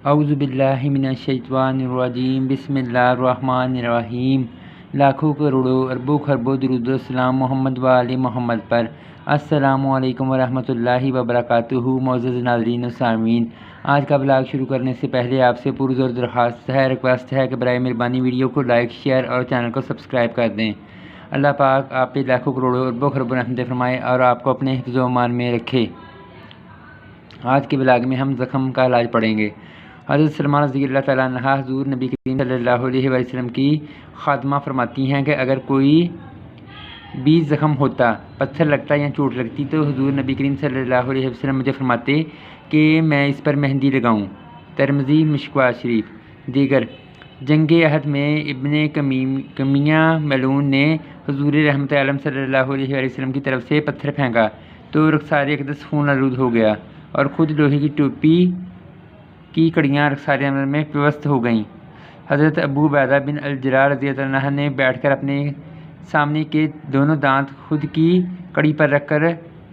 اعوذ باللہ من الشیطان الرجیم بسم اللہ الرحمن الرحیم۔ لاکھوں کروڑوں اربوں خربوں درود و سلام محمد و آل محمد پر۔ السلام علیکم ورحمۃ اللہ وبرکاتہ۔ معزز ناظرین و سامعین، آج کا بلاگ شروع کرنے سے پہلے آپ سے پرزور درخواست ہے، ریکویسٹ ہے کہ برائے مہربانی ویڈیو کو لائک، شیئر اور چینل کو سبسکرائب کر دیں۔ اللہ پاک آپ پہ لاکھوں کروڑوں اربوں خربوں رحمتیں فرمائے اور آپ کو اپنے حفظ و امان میں رکھے۔ آج کے بلاگ میں ہم زخم کا علاج پڑھیں گے۔ حضرت سلمان رضی اللہ تعالیٰ عنہ حضور نبی کریم صلی اللہ علیہ وسلم کی خادمہ فرماتی ہیں کہ اگر کوئی بھی زخم ہوتا، پتھر لگتا یا چوٹ لگتی تو حضور نبی کریم صلی اللہ علیہ وسلم مجھے فرماتے کہ میں اس پر مہندی لگاؤں۔ ترمذی مشکوات شریف۔ دیگر جنگ احد میں ابن کمیہ ملعون نے حضور رحمت عالم صلی اللہ علیہ وسلم کی طرف سے پتھر پھینکا تو رخسار اقدس خون آلود ہو گیا اور خود لوہے کی ٹوپی کی کڑیاں رخسار انور میں پیوست ہو گئیں۔ حضرت ابو عبیدہ بن الجراح رضی اللہ عنہ نے بیٹھ کر اپنے سامنے کے دونوں دانت خود کی کڑی پر رکھ کر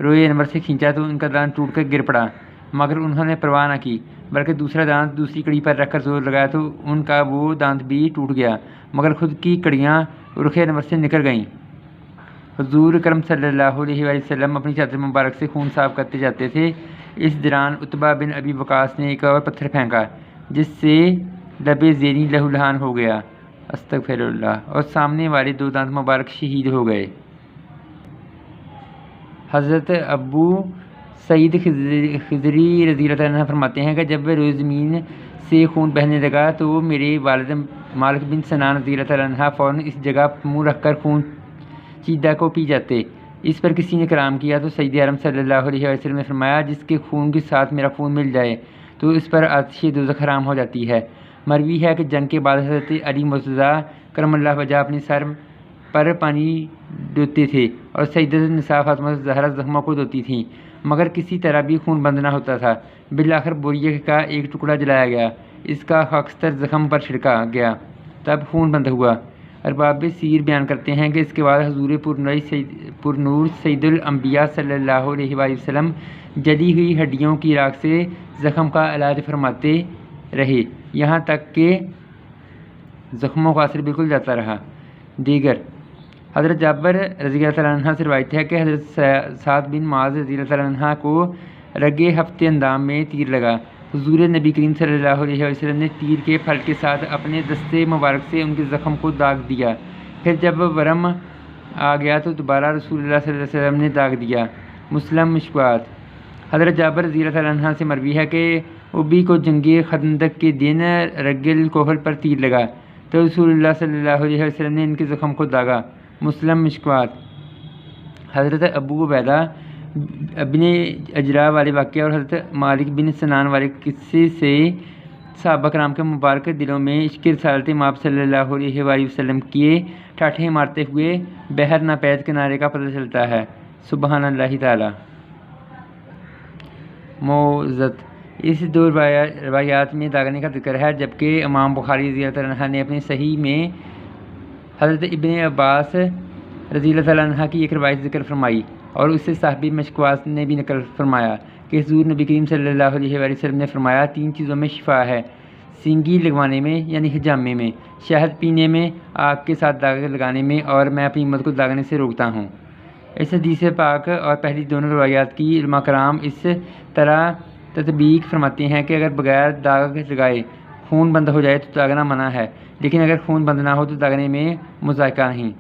روئے انور سے کھینچا تو ان کا دانت ٹوٹ کر گر پڑا، مگر انہوں نے پرواہ نہ کی، بلکہ دوسرا دانت دوسری کڑی پر رکھ کر زور لگایا تو ان کا وہ دانت بھی ٹوٹ گیا، مگر خود کی کڑیاں رخ انور سے نکل گئیں۔ حضور اکرم صلی اللہ علیہ وسلم اپنی چادر مبارک سے خون صاف کرتے جاتے تھے۔ اس دوران عتبہ بن ابی وقاص نے ایک اور پتھر پھینکا جس سے لب زینی لہو لہان ہو گیا، استغفر اللہ، اور سامنے والے دو دانت مبارک شہید ہو گئے۔ حضرت ابو سعید خضری رضی اللہ عنہ فرماتے ہیں کہ جب روئے زمین سے خون بہنے لگا تو میرے والد مالک بن سنان رضی اللہ عنہ فوراً اس جگہ منہ رکھ کر خون چیدہ کو پی جاتے۔ اس پر کسی نے کلام کیا تو سید اعظم صلی اللہ علیہ وسلم نے فرمایا جس کے خون کے ساتھ میرا خون مل جائے تو اس پر آتش دوزخ حرام ہو جاتی ہے۔ مروی ہے کہ جنگ کے بعد حضرت علی مرتضیٰ کرم اللہ وجہ اپنے سر پر پانی ڈوتے تھے اور سیدۃ النساء فاطمہ الزہرا زخموں کو دھوتی تھیں، مگر کسی طرح بھی خون بند نہ ہوتا تھا۔ بالآخر بوریے کا ایک ٹکڑا جلایا گیا، اس کا خاکستر زخم پر چھڑکا گیا، تب خون بند ہوا۔ ارباب سیر بیان کرتے ہیں کہ اس کے بعد حضور پرنور سید الانبیاء صلی اللہ علیہ وآلہ وسلم جلی ہوئی ہڈیوں کی راکھ سے زخم کا علاج فرماتے رہے، یہاں تک کہ زخموں کا اثر بالکل جاتا رہا۔ دیگر حضرت جابر رضی اللہ تعالیٰ عنہ سے روایت ہے کہ حضرت سعد بن معاذ رضی اللہ تعالیٰ عنہ کو رگِ ہفتے اندام میں تیر لگا۔ حضور نبی کریم صلی اللہ علیہ وسلم نے تیر کے پھل کے ساتھ اپنے دستے مبارک سے ان کے زخم کو داغ دیا، پھر جب ورم آ گیا تو دوبارہ رسول اللہ صلی اللہ علیہ وسلم نے داغ دیا۔ مسلم مشکوات۔ حضرت جابر رضی اللہ تعالیٰ عنہ سے مروی ہے کہ ابی کو جنگ خندق کے دن رگ الکحل پر تیر لگا تو رسول اللہ صلی اللہ علیہ وسلم نے ان کے زخم کو داغا۔ مسلم مشکوات۔ حضرت ابو عبیدہ ابن اجراح والے واقعہ اور حضرت مالک بن سنان والے قصے سے صحابہ کرام کے مبارک دلوں میں عشق رسالت مآب صلی اللہ علیہ وآلہ وسلم کیے ٹھاٹھیں مارتے ہوئے بحر ناپید کنارے کا پتہ چلتا ہے۔ سبحان اللہ تعالیٰ۔ موزت۔ اس دو روایات میں داغنے کا ذکر ہے، جبکہ امام بخاری رضی اللہ عنہ نے اپنے صحیح میں حضرت ابن عباس رضی اللہ تعالیٰ عنہ کی ایک روایت ذکر فرمائی اور اس سے صحابی مشکوات نے بھی نقل فرمایا کہ حضور نبی کریم صلی اللہ علیہ وآلہ وسلم نے فرمایا تین چیزوں میں شفا ہے، سینگی لگوانے میں یعنی حجامے میں، شہد پینے میں، آگ کے ساتھ داغ لگانے میں، اور میں اپنی امت کو داغنے سے روکتا ہوں۔ اس حدیث پاک اور پہلی دونوں روایات کی علماء کرام اس طرح تطبیق فرماتے ہیں کہ اگر بغیر داغ لگائے خون بند ہو جائے تو داغنا منع ہے، لیکن اگر خون بند نہ ہو تو داغنے میں مذائقہ نہیں۔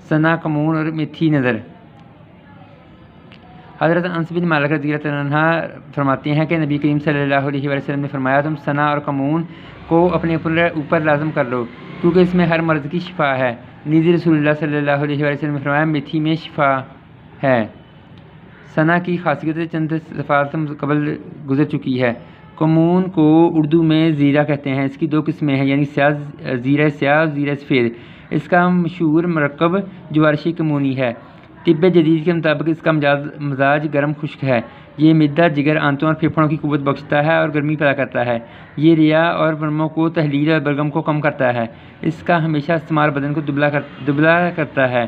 سنا، کمون اور میتھی نظر۔ حضرت انس بن مالک رضی اللہ عنہ فرماتے ہیں کہ نبی کریم صلی اللہ علیہ وسلم نے فرمایا تم سنا اور کمون کو اپنے اوپر لازم کر لو کیونکہ اس میں ہر مرض کی شفا ہے۔ نیز رسول اللہ صلی اللہ علیہ وسلم نے فرمایا میتھی میں شفا ہے۔ سنا کی خاصیت چند صفات قبل گزر چکی ہے۔ کمون کو اردو میں زیرہ کہتے ہیں، اس کی دو قسمیں ہیں، یعنی زیرہ سیاہ اور زیرہ سفید۔ اس کا مشہور مرکب جوارشی کمونی ہے۔ طب جدید کے مطابق اس کا مزاج گرم خشک ہے، یہ معدہ، جگر، آنتوں اور پھیپھڑوں کی قوت بخشتا ہے اور گرمی پیدا کرتا ہے۔ یہ ریا اور ورموں کو تحلیل اور بلغم کو کم کرتا ہے۔ اس کا ہمیشہ استعمال بدن کو دبلا کرتا ہے۔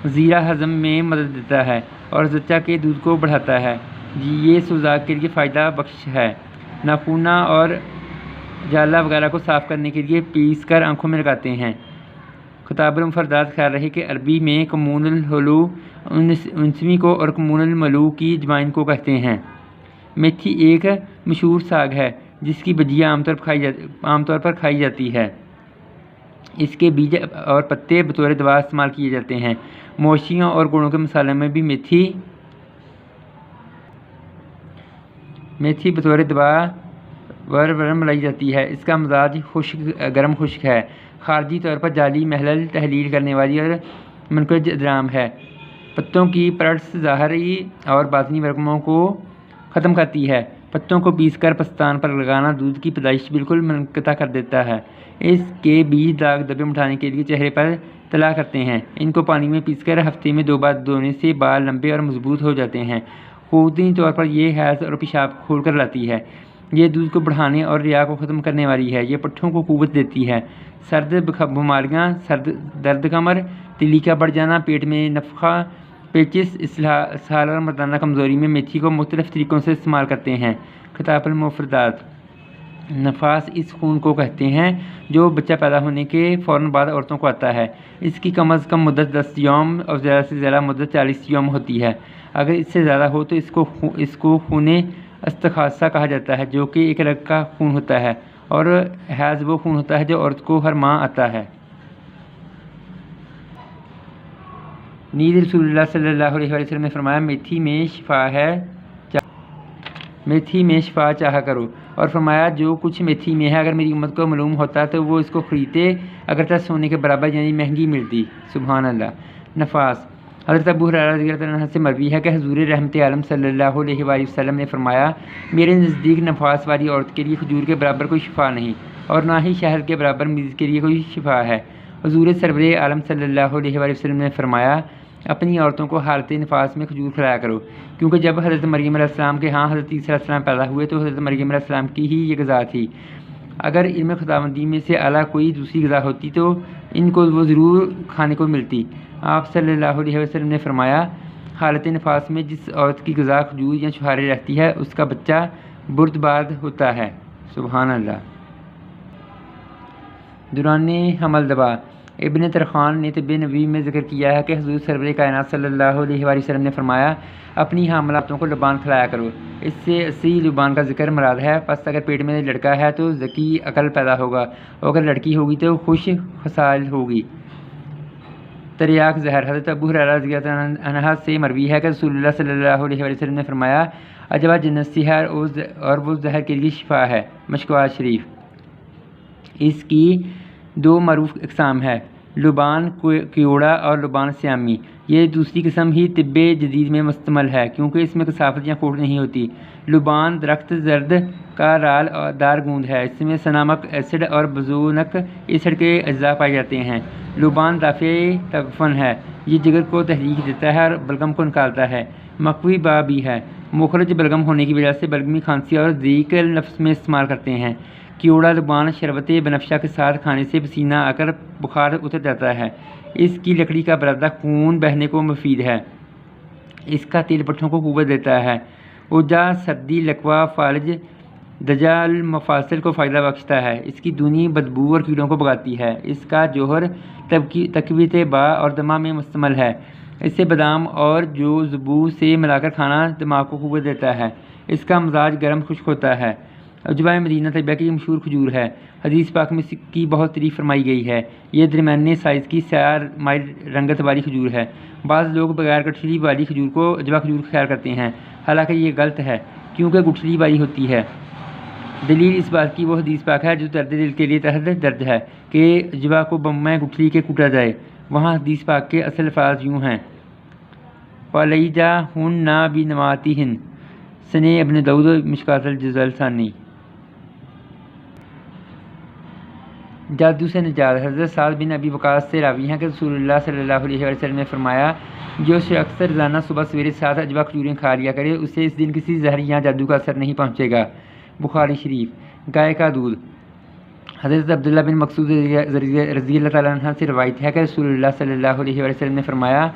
زیرہ ہضم میں مدد دیتا ہے اور زچہ کے دودھ کو بڑھاتا ہے۔ یہ سوزاک کے لیے فائدہ بخش ہے۔ ناخونہ اور جالہ وغیرہ کو صاف کرنے کے لیے پیس کر آنکھوں میں لگاتے ہیں۔ خطاب المفردات خیال رہے کہ عربی میں کمون الحلو انسوی کو اور کمون الملو کی جوائن کو کہتے ہیں۔ میتھی ایک مشہور ساگ ہے جس کی بجیا عام طور پر کھائی جاتی ہے۔ اس کے بیج اور پتے بطور دوا استعمال کیے جاتے ہیں۔ موشیوں اور گڑوں کے مسالوں میں بھی میتھی بطور دوا ملائی جاتی ہے۔ اس کا مزاج گرم خشک ہے، خارجی طور پر جعلی محلل تحلیل کرنے والی اور منقج ادرام ہے۔ پتوں کی پرٹس ظاہری اور باطنی ورگموں کو ختم کرتی ہے۔ پتوں کو پیس کر پستان پر لگانا دودھ کی پیدائش بالکل منقطع کر دیتا ہے۔ اس کے بیج داغ دھبے مٹانے کے لیے چہرے پر تلا کرتے ہیں۔ ان کو پانی میں پیس کر ہفتے میں 2 بار دھونے سے بال لمبے اور مضبوط ہو جاتے ہیں۔ قوتی طور پر یہ حیض اور پیشاب کھول کر لاتی ہے۔ یہ دودھ کو بڑھانے اور ریا کو ختم کرنے والی ہے۔ یہ پٹھوں کو قوت دیتی ہے۔ سرد بیماریاں، درد کمر، تیلی کا بڑھ جانا، پیٹ میں نفخہ، پیچس، اسہال اور مردانہ کمزوری میں میتھی کو مختلف طریقوں سے استعمال کرتے ہیں۔ خطاب المفردات نفاس اس خون کو کہتے ہیں جو بچہ پیدا ہونے کے فوراً بعد عورتوں کو آتا ہے۔ اس کی کم از کم مدت 10 یوم اور زیادہ سے زیادہ مدت 40 یوم ہوتی ہے۔ اگر اس سے زیادہ ہو تو اس کو خون استخاصہ کہا جاتا ہے، جو کہ ایک رنگ کا خون ہوتا ہے، اور حیض وہ خون ہوتا ہے جو عورت کو ہر ماہ آتا ہے۔ نیز رسول اللہ صلی اللہ علیہ وسلم نے فرمایا، میتھی میں شفا چاہا کرو، اور فرمایا جو کچھ میتھی میں ہے اگر میری امت کو معلوم ہوتا تو وہ اس کو خریدتے اگرچہ سونے کے برابر یعنی مہنگی ملتی۔ سبحان اللہ۔ نفاس حضرت ابو ہریرہ رضی اللہ عنہ سے مروی ہے کہ حضور رحمت عالم صلی اللہ علیہ وآلہ وسلم نے فرمایا، میرے نزدیک نفاس والی عورت کے لیے کھجور کے برابر کوئی شفا نہیں، اور نہ ہی شہد کے برابر مریض کے لیے کوئی شفا ہے۔ حضور سرور عالم صلی اللہ علیہ وآلہ وسلم نے فرمایا، اپنی عورتوں کو حالت نفاس میں کھجور کھلایا کرو، کیونکہ جب حضرت مریم علیہ السلام کے ہاں حضرت عیسیٰ علیہ السلام پیدا ہوئے تو حضرت مریم علیہ السلام کی ہی یہ غذا تھی۔ اگر علم خداوندی میں سے اعلیٰ کوئی دوسری غذا ہوتی تو ان کو وہ ضرور کھانے کو ملتی۔ آپ صلی اللہ علیہ وسلم نے فرمایا، حالت نفاس میں جس عورت کی غذا کھجور یا چھہارے رہتی ہے اس کا بچہ بردبار ہوتا ہے۔ سبحان اللہ۔ دوران حمل دوا ابن ترخان نے طب نبوی میں ذکر کیا ہے کہ حضور سرور کائنات صلی اللہ علیہ وآلہ وسلم نے فرمایا، اپنی حاملہ عورتوں کو لبان کھلایا کرو، اس سے اصلی لبان کا ذکر مراد ہے۔ پس اگر پیٹ میں لڑکا ہے تو ذکی عقل پیدا ہوگا، اور اگر لڑکی ہوگی تو خوش خصال ہوگی۔ تریاک زہر حضرت ابو ہریرہ رضی اللہ عنہ سے مروی ہے کہ رسول اللہ صلی اللہ علیہ وآلہ وسلم نے فرمایا، عجبہ جنت سے ہے اور وہ زہر کے لیے شفا ہے۔ مشکوات شریف۔ اس کی 2 معروف اقسام ہے، لبان کیوڑا اور لبان سیامی۔ یہ دوسری قسم ہی طب جدید میں مشتمل ہے کیونکہ اس میں کثافت یا کوڑ نہیں ہوتی۔ لبان درخت زرد کا رال دار گوند ہے، اس میں سنامک ایسڈ اور بزونک ایسڈ کے اجزاء پائے جاتے ہیں۔ لبان دافع تغفن ہے، یہ جگر کو تحریک دیتا ہے اور بلغم کو نکالتا ہے۔ مقوی با بھی ہے، مخرج بلغم ہونے کی وجہ سے بلغمی کھانسی اور ضیق نفس میں استعمال کرتے ہیں۔ کیوڑا لبان شربت بنفشہ کے ساتھ کھانے سے پسینہ آ کر بخار اتر جاتا ہے۔ اس کی لکڑی کا برادہ خون بہنے کو مفید ہے۔ اس کا تیل پٹھوں کو قوت دیتا ہے۔ اوجا، سردی، لکوہ، فالج، دجا المفاصل کو فائدہ بخشتا ہے۔ اس کی دونی بدبو اور کیڑوں کو بھگاتی ہے۔ اس کا جوہر تقویت با اور دمہ میں مشتمل ہے۔ اس سے بادام اور جو زبو سے ملا کر کھانا دماغ کو قوت دیتا ہے۔ اس کا مزاج گرم خشک ہوتا ہے۔ عجوہ مدینہ طیبہ کی مشہور کھجور ہے۔ حدیث پاک میں اس کی بہت تعریف فرمائی گئی ہے۔ یہ درمیانے سائز کی سیاہ مائل رنگت والی کھجور ہے۔ بعض لوگ بغیر گٹھلی والی کھجور کو عجوہ کھجور خیال کرتے ہیں، حالانکہ یہ غلط ہے کیونکہ گٹھلی والی ہوتی ہے۔ دلیل اس بات کی وہ حدیث پاک ہے جو درد دل کے لیے تحت درد ہے کہ عجوہ کو بمِ گٹھلی کے کوٹا جائے۔ وہاں حدیث پاک کے اصل الفاظ یوں ہیں، فَلَيْجَعْهُنَّ بِنَوَاتِهِنَّ سنِ ابن داؤد مشکات الجزء الثانی۔ جادو سے نجات حضرت سعد بن ابی وقاص سے راوی ہیں کہ رسول اللہ صلی اللہ علیہ وسلم نے فرمایا، جو شخص روزانہ صبح سویرے 7 عجوہ کھجوریں کھا لیا کرے اسے اس دن کسی زہر یا جادو کا اثر نہیں پہنچے گا۔ بخاری شریف۔ گائے کا دودھ حضرت عبداللہ بن مسعود رضی اللہ تعالیٰ عنہ سے روایت ہے کہ رسول اللہ صلی اللہ علیہ وسلم نے فرمایا،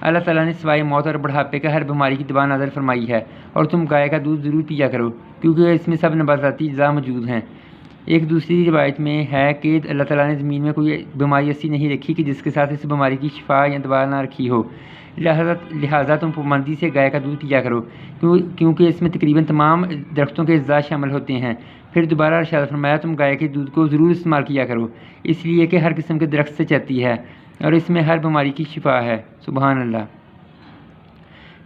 اللہ تعالیٰ نے سوائے موت اور بڑھاپے کا ہر بیماری کی دوا نازل فرمائی ہے، اور تم گائے کا دودھ ضرور پیا کرو کیونکہ اس میں سب نباتاتی اجزاء موجود ہیں۔ ایک دوسری روایت میں ہے کہ اللہ تعالیٰ نے زمین میں کوئی بیماری ایسی نہیں رکھی کہ جس کے ساتھ اس بیماری کی شفا یا دوا نہ رکھی ہو، لہٰذا تم پابندی سے گائے کا دودھ پیا کرو، کیونکہ اس میں تقریباً تمام درختوں کے اجزاء شامل ہوتے ہیں۔ پھر دوبارہ ارشاد فرمایا تم گائے کے دودھ کو ضرور استعمال کیا کرو، اس لیے کہ ہر قسم کے درخت سے چلتی ہے اور اس میں ہر بیماری کی شفا ہے۔ سبحان اللہ۔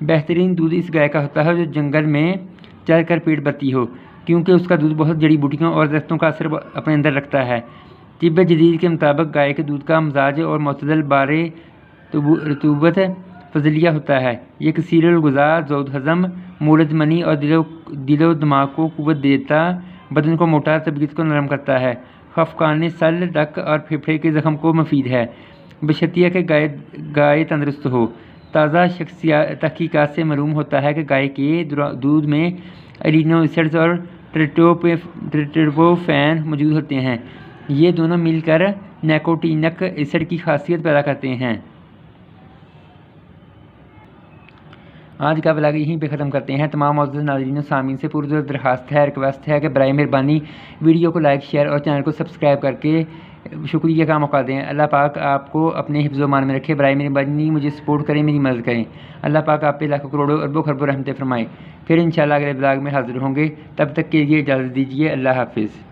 بہترین دودھ اس گائے کا ہوتا ہے جو جنگل میں چل کر پیٹ بھرتی ہو، کیونکہ اس کا دودھ بہت جڑی بوٹیوں اور درختوں کا اثر اپنے اندر رکھتا ہے۔ طب جدید کے مطابق گائے کے دودھ کا مزاج اور معتدل بارے رطوبت فضلیہ ہوتا ہے۔ یہ کثیر الغذا، زود ہضم، مولد منی اور دل و دماغ کو قوت دیتا، بدن کو موٹا، طبیعت کو نرم کرتا ہے، خفقان سل، دق اور پھیپھڑے کے زخم کو مفید ہے، بشرطیہ کہ گائے تندرست ہو۔ تازہ تحقیقات سے معلوم ہوتا ہے کہ گائے کے دودھ میں امینو ایسڈز اور ٹریپٹوفین موجود ہوتے ہیں، یہ دونوں مل کر نیکوٹینک ایسڈ کی خاصیت پیدا کرتے ہیں۔ آج کا بلاگ یہیں پہ ختم کرتے ہیں۔ تمام معزز ناظرین و سامعین سے پرزور درخواست ہے، ریکویسٹ ہے کہ برائے مہربانی ویڈیو کو لائک، شیئر اور چینل کو سبسکرائب کر کے شکریہ کا موقع دیں۔ اللہ پاک آپ کو اپنے حفظ و امان میں رکھے، برائے مہربانی مجھے سپورٹ کریں، میری مدد کریں۔ اللہ پاک آپ پہ لاکھوں کروڑوں اربوں خربوں رحمتیں فرمائے۔ پھر انشاءاللہ اگلے بلاگ میں حاضر ہوں گے، تب تک کے لیے اجازت دیجیے۔ اللہ حافظ۔